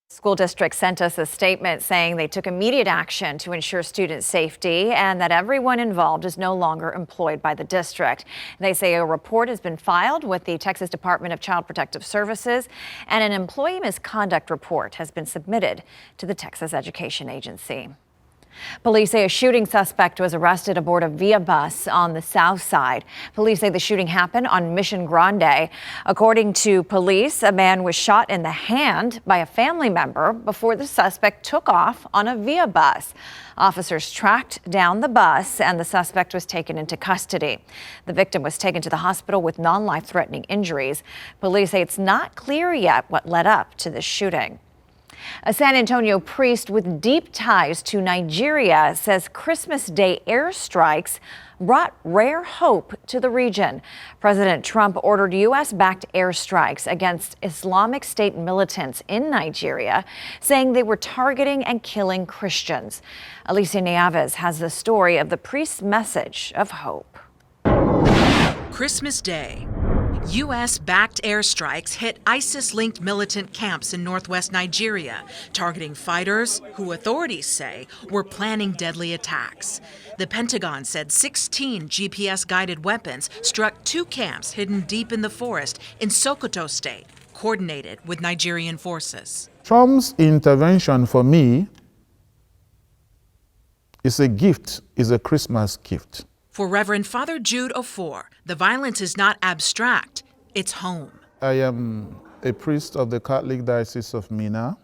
[SPEAKER 17] School district sent us a statement saying they took immediate action to ensure student safety and that everyone involved is no longer employed by the district. They say a report has been filed with the Texas Department of Child Protective Services and an employee misconduct report has been submitted to the Texas Education Agency. Police say a shooting suspect was arrested aboard a Via bus on the south side. Police say the shooting happened on Mission Grande. According to police, a man was shot in the hand by a family member before the suspect took off on a Via bus. Officers tracked down the bus and the suspect was taken into custody. The victim was taken to the hospital with non-life-threatening injuries. Police say it's not clear yet what led up to this shooting. A San Antonio priest with deep ties to Nigeria says Christmas Day airstrikes brought rare hope to the region. President Trump ordered U.S.-backed airstrikes against Islamic State militants in Nigeria, saying they were targeting and killing Christians. Alicia Nieves has the story of the priest's message of hope.
[SPEAKER 20] Christmas Day.
[SPEAKER 1] U.S.-backed airstrikes hit ISIS-linked militant camps in northwest Nigeria, targeting fighters who authorities say were planning deadly attacks. The Pentagon said 16 GPS-guided weapons struck 2 camps hidden deep in the forest in Sokoto State, coordinated with Nigerian forces.
[SPEAKER 12] Trump's intervention for me is a gift, is a Christmas gift.
[SPEAKER 1] For Reverend Father Jude Ofor, the violence is not abstract, it's home.
[SPEAKER 12] I am a priest of the Catholic Diocese of Minna,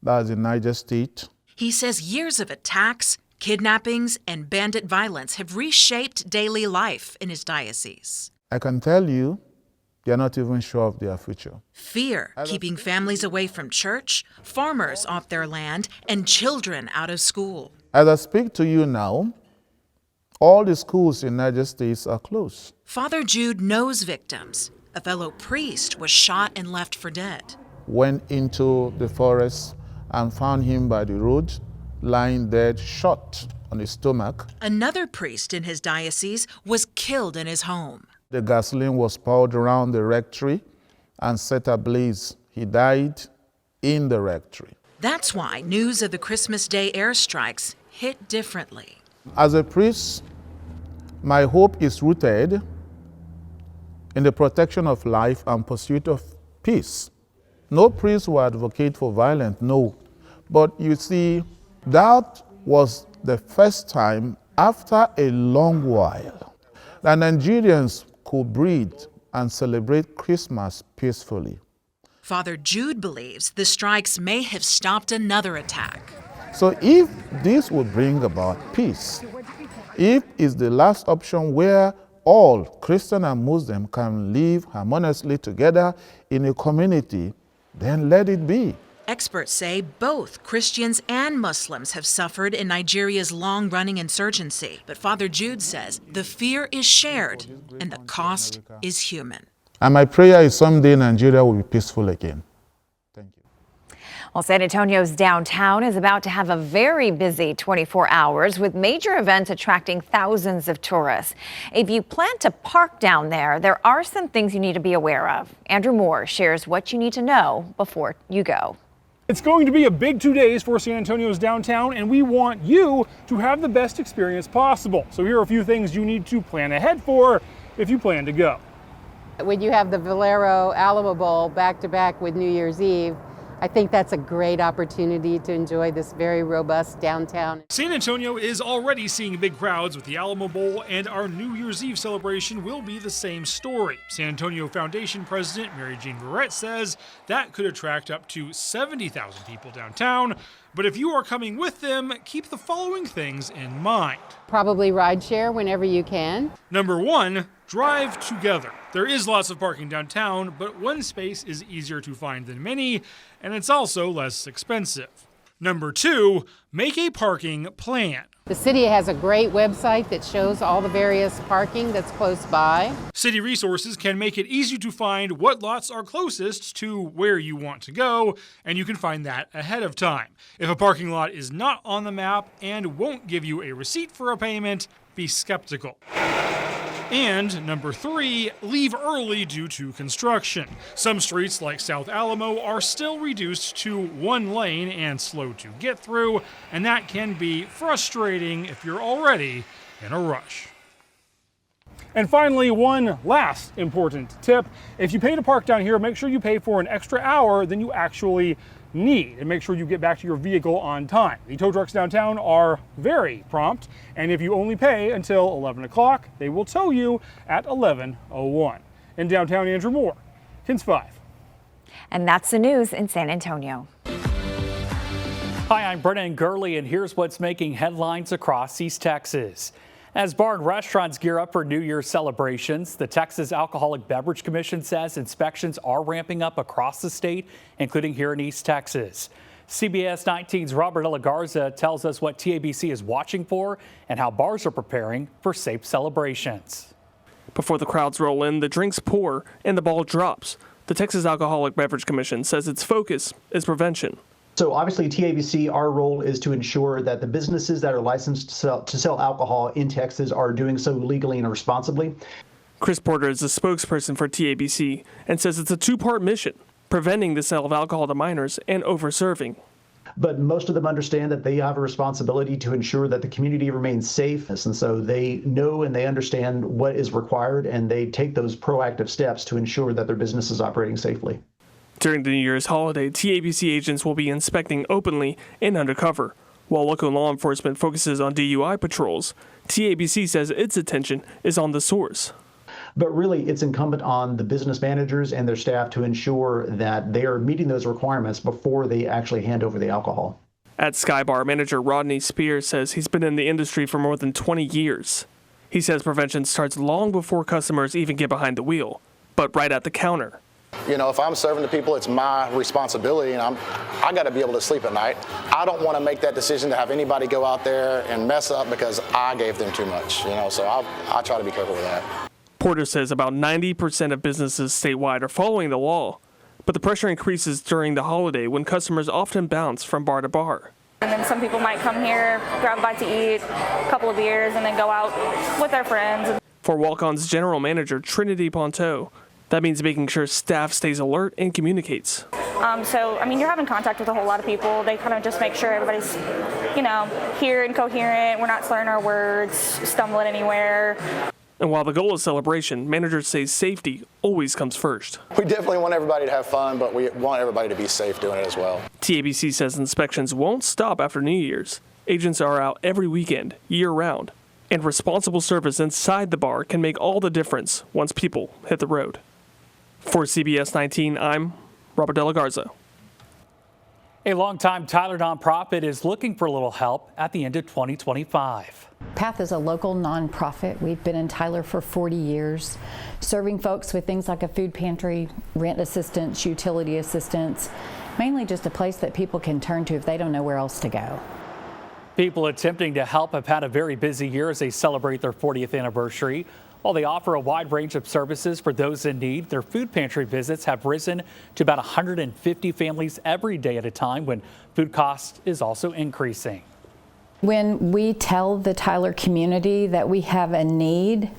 [SPEAKER 12] that's in Niger State.
[SPEAKER 1] He says years of attacks, kidnappings, and bandit violence have reshaped daily life in his diocese.
[SPEAKER 12] I can tell you, they're not even sure of their future.
[SPEAKER 1] Fear keeping families away from church, farmers off their land, and children out of school.
[SPEAKER 12] As I speak to you now, all the schools in Niger State are closed.
[SPEAKER 1] Father Jude knows victims. A fellow priest was shot and left for dead.
[SPEAKER 12] Went into the forest and found him by the road, lying dead, shot on his stomach.
[SPEAKER 1] Another priest in his diocese was killed in his home.
[SPEAKER 12] The gasoline was poured around the rectory and set ablaze. He died in the rectory.
[SPEAKER 1] That's why news of the Christmas Day airstrikes hit differently.
[SPEAKER 12] As a priest, my hope is rooted in the protection of life and pursuit of peace. No priest will advocate for violence, no. But you see, that was the first time after a long while that Nigerians could breathe and celebrate Christmas peacefully.
[SPEAKER 1] Father Jude believes the strikes may have stopped another attack.
[SPEAKER 12] So if this would bring about peace, if it's the last option where all Christian and Muslim can live harmoniously together in a community, then let it be.
[SPEAKER 1] Experts say both Christians and Muslims have suffered in Nigeria's long-running insurgency. But Father Jude says the fear is shared and the cost is human.
[SPEAKER 12] And my prayer is someday Nigeria will be peaceful again.
[SPEAKER 17] Well, San Antonio's downtown is about to have a very busy 24 hours with major events attracting thousands of tourists. If you plan to park down there, there are some things you need to be aware of. Andrew Moore shares what you need to know before you go.
[SPEAKER 20] It's going to be a big 2 days for San Antonio's downtown, and we want you to have the best experience possible. So here are a few things you need to plan ahead for if you plan to go.
[SPEAKER 21] When you have the Valero Alamo Bowl back-to-back with New Year's Eve, I think that's a great opportunity to enjoy this very robust downtown.
[SPEAKER 20] San Antonio is already seeing big crowds with the Alamo Bowl, and our New Year's Eve celebration will be the same story. San Antonio Foundation President Mary Jane Verrett says that could attract up to 70,000 people downtown. But if you are coming with them, keep the following things in mind.
[SPEAKER 21] Probably rideshare whenever you can.
[SPEAKER 20] Number 1, drive together. There is lots of parking downtown, but one space is easier to find than many, and it's also less expensive. Number 2, make a parking plan.
[SPEAKER 21] The city has a great website that shows all the various parking that's close by.
[SPEAKER 20] City resources can make it easy to find what lots are closest to where you want to go, and you can find that ahead of time. If a parking lot is not on the map and won't give you a receipt for a payment, be skeptical. And number 3, leave early due to construction. Some streets like South Alamo are still reduced to 1 lane and slow to get through, and that can be frustrating if you're already in a rush. And finally, one last important tip. If you pay to park down here, make sure you pay for an extra hour than you actually need, and make sure you get back to your vehicle on time. The tow trucks downtown are very prompt, and if you only pay until 11 o'clock, they will tow you at 11:01. In downtown, Andrew Moore, KENS 5.
[SPEAKER 17] And that's the news in San Antonio.
[SPEAKER 22] Hi, I'm Brennan Gurley, and here's what's making headlines across East Texas. As bar and restaurants gear up for New Year's celebrations, the Texas Alcoholic Beverage Commission says inspections are ramping up across the state, including here in East Texas. CBS 19's Robert Ella Garza tells us what TABC is watching for and how bars are preparing for safe celebrations.
[SPEAKER 24] Before the crowds roll in, the drinks pour and the ball drops. The Texas Alcoholic Beverage Commission says its focus is prevention.
[SPEAKER 27] So obviously, TABC, our role is to ensure that the businesses that are licensed to sell alcohol in Texas are doing so legally and responsibly.
[SPEAKER 24] Chris Porter is a spokesperson for TABC and says it's a two-part mission, preventing the sale of alcohol to minors and over-serving.
[SPEAKER 27] But most of them understand that they have a responsibility to ensure that the community remains safe. And so they know and they understand what is required, and they take those proactive steps to ensure that their business is operating safely.
[SPEAKER 24] During the New Year's holiday, TABC agents will be inspecting openly and undercover. While local law enforcement focuses on DUI patrols, TABC says its attention is on the source.
[SPEAKER 27] But really, it's incumbent on the business managers and their staff to ensure that they are meeting those requirements before they actually hand over the alcohol.
[SPEAKER 24] At Skybar, manager Rodney Spears says he's been in the industry for more than 20 years. He says prevention starts long before customers even get behind the wheel, but right at the counter.
[SPEAKER 3] You know, if I'm serving the people, it's my responsibility, and I got to be able to sleep at night. I don't want to make that decision to have anybody go out there and mess up because I gave them too much, you know, so I try to be careful with that.
[SPEAKER 24] Porter says about 90% of businesses statewide are following the law, but the pressure increases during the holiday when customers often bounce from bar to bar.
[SPEAKER 4] And then some people might come here, grab a bite to eat, a couple of beers, and then go out with their friends.
[SPEAKER 24] For Walk-On's general manager, Trinity Ponto, that means making sure staff stays alert and communicates.
[SPEAKER 4] You're having contact with a whole lot of people. They kind of just make sure everybody's, here and coherent. We're not slurring our words, stumbling anywhere.
[SPEAKER 24] And while the goal is celebration, managers say safety always comes first.
[SPEAKER 3] We definitely want everybody to have fun, but we want everybody to be safe doing it as well.
[SPEAKER 24] TABC says inspections won't stop after New Year's. Agents are out every weekend, year-round, and responsible service inside the bar can make all the difference once people hit the road. For CBS 19, I'm Robert De La Garza.
[SPEAKER 22] A longtime Tyler nonprofit is looking for a little help at the end of 2025.
[SPEAKER 5] PATH is a local nonprofit. We've been in Tyler for 40 years, serving folks with things like a food pantry, rent assistance, utility assistance, mainly just a place that people can turn to if they don't know where else to go.
[SPEAKER 22] People attempting to help have had a very busy year as they celebrate their 40th anniversary. While they offer a wide range of services for those in need, their food pantry visits have risen to about 150 families every day at a time when food cost is also increasing.
[SPEAKER 5] When we tell the Tyler community that we have a need,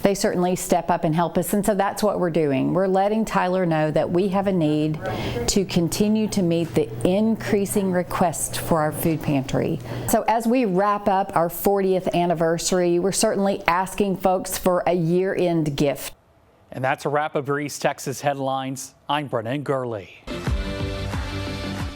[SPEAKER 5] they certainly step up and help us. And so that's what we're doing. We're letting Tyler know that we have a need to continue to meet the increasing request for our food pantry. So as we wrap up our 40th anniversary, we're certainly asking folks for a year-end gift.
[SPEAKER 22] And that's a wrap of your East Texas headlines. I'm Brennan Gurley.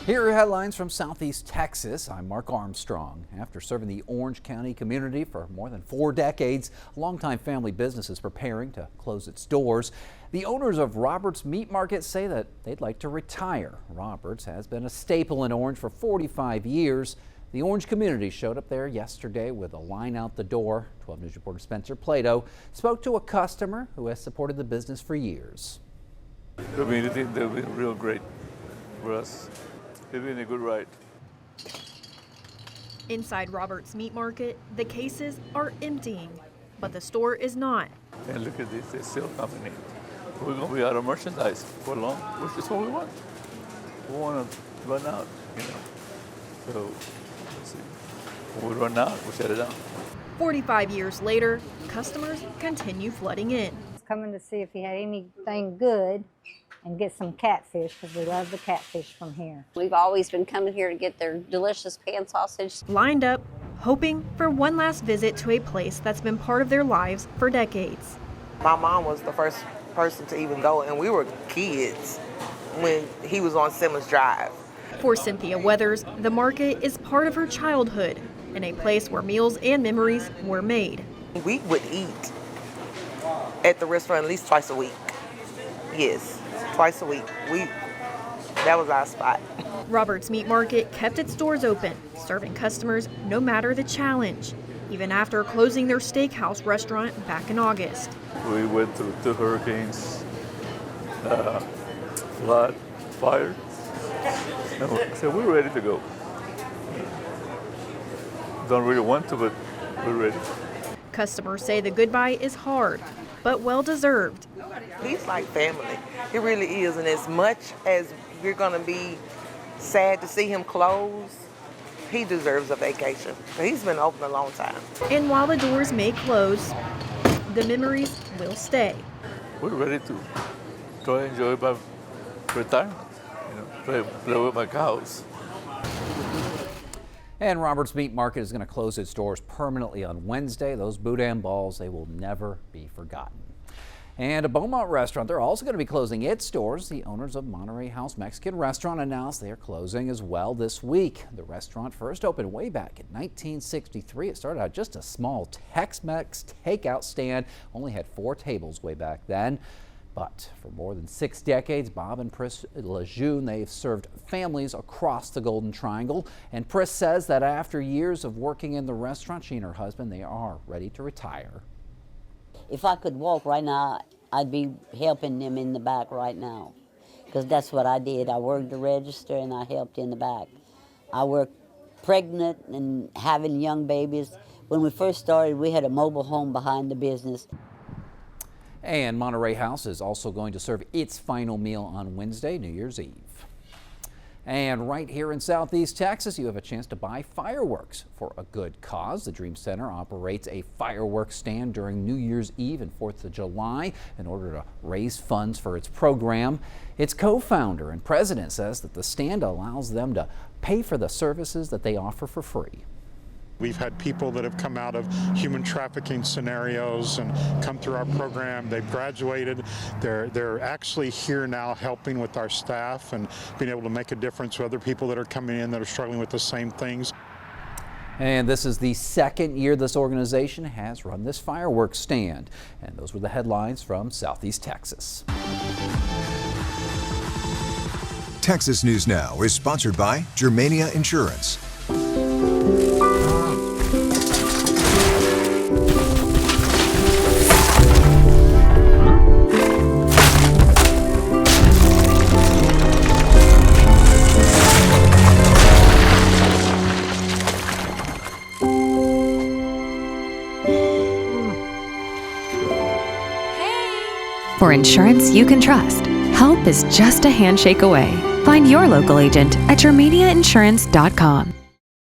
[SPEAKER 6] Here are headlines from Southeast Texas. I'm Mark Armstrong. After serving the Orange County community for more than 4 decades, a longtime family business is preparing to close its doors. The owners of Roberts Meat Market say that they'd like to retire. Roberts has been a staple in Orange for 45 years. The Orange community showed up there yesterday with a line out the door. 12 News reporter Spencer Plato spoke to a customer who has supported the business for years.
[SPEAKER 7] I mean, they've been real great for us. They've been a good ride.
[SPEAKER 8] Inside Roberts Meat Market, the cases are emptying, but the store is not.
[SPEAKER 7] And look at this, they're still coming in. We're going to be out of merchandise for long, which is what we want. We want to run out, So, let's see. When we run out, we'll shut it down.
[SPEAKER 8] 45 years later, customers continue flooding in.
[SPEAKER 26] Coming to see if he had anything good and get some catfish because we love the catfish from here.
[SPEAKER 28] We've always been coming here to get their delicious pan sausage.
[SPEAKER 8] Lined up, hoping for one last visit to a place that's been part of their lives for decades.
[SPEAKER 29] My mom was the first person to even go, and we were kids when he was on Simmons Drive.
[SPEAKER 8] For Cynthia Weathers, the market is part of her childhood and a place where meals and memories were made.
[SPEAKER 29] We would eat at the restaurant at least twice a week. Yes, twice a week. That was our spot.
[SPEAKER 8] Roberts Meat Market kept its doors open, serving customers no matter the challenge, even after closing their steakhouse restaurant back in August.
[SPEAKER 7] We went through 2 hurricanes, flood, fire, so we're ready to go. Don't really want to, but we're ready.
[SPEAKER 8] Customers say the goodbye is hard, but well-deserved.
[SPEAKER 29] He's like family. He really is, and as much as we're going to be sad to see him close, he deserves a vacation. He's been open a long time.
[SPEAKER 8] And while the doors may close, the memories will stay.
[SPEAKER 7] We're ready to try and enjoy my retirement, play with my cows.
[SPEAKER 6] And Robert's Meat Market is going to close its doors permanently on Wednesday. Those boudin balls, they will never be forgotten. And a Beaumont restaurant, they're also going to be closing its doors. The owners of Monterey House Mexican Restaurant announced they are closing as well this week. The restaurant first opened way back in 1963. It started out just a small Tex-Mex takeout stand, only had 4 tables way back then. But for more than 6 decades, Bob and Pris Lejeune, they've served families across the Golden Triangle. And Pris says that after years of working in the restaurant, she and her husband, they are ready to retire.
[SPEAKER 2] If I could walk right now, I'd be helping them in the back right now, because that's what I did. I worked the register and I helped in the back. I worked pregnant and having young babies. When we first started, we had a mobile home behind the business.
[SPEAKER 6] And Monterey House is also going to serve its final meal on Wednesday, New Year's Eve. And right here in Southeast Texas, you have a chance to buy fireworks for a good cause. The Dream Center operates a fireworks stand during New Year's Eve and 4th of July in order to raise funds for its program. Its co-founder and president says that the stand allows them to pay for the services that they offer for free.
[SPEAKER 9] We've had people that have come out of human trafficking scenarios and come through our program. They've graduated. They're actually here now helping with our staff and being able to make a difference with other people that are coming in that are struggling with the same things.
[SPEAKER 6] And this is the 2nd year this organization has run this fireworks stand. And those were the headlines from Southeast Texas.
[SPEAKER 10] Texas News Now is sponsored by Germania Insurance.
[SPEAKER 25] For insurance you can trust, help is just a handshake away. Find your local agent at germaniainsurance.com.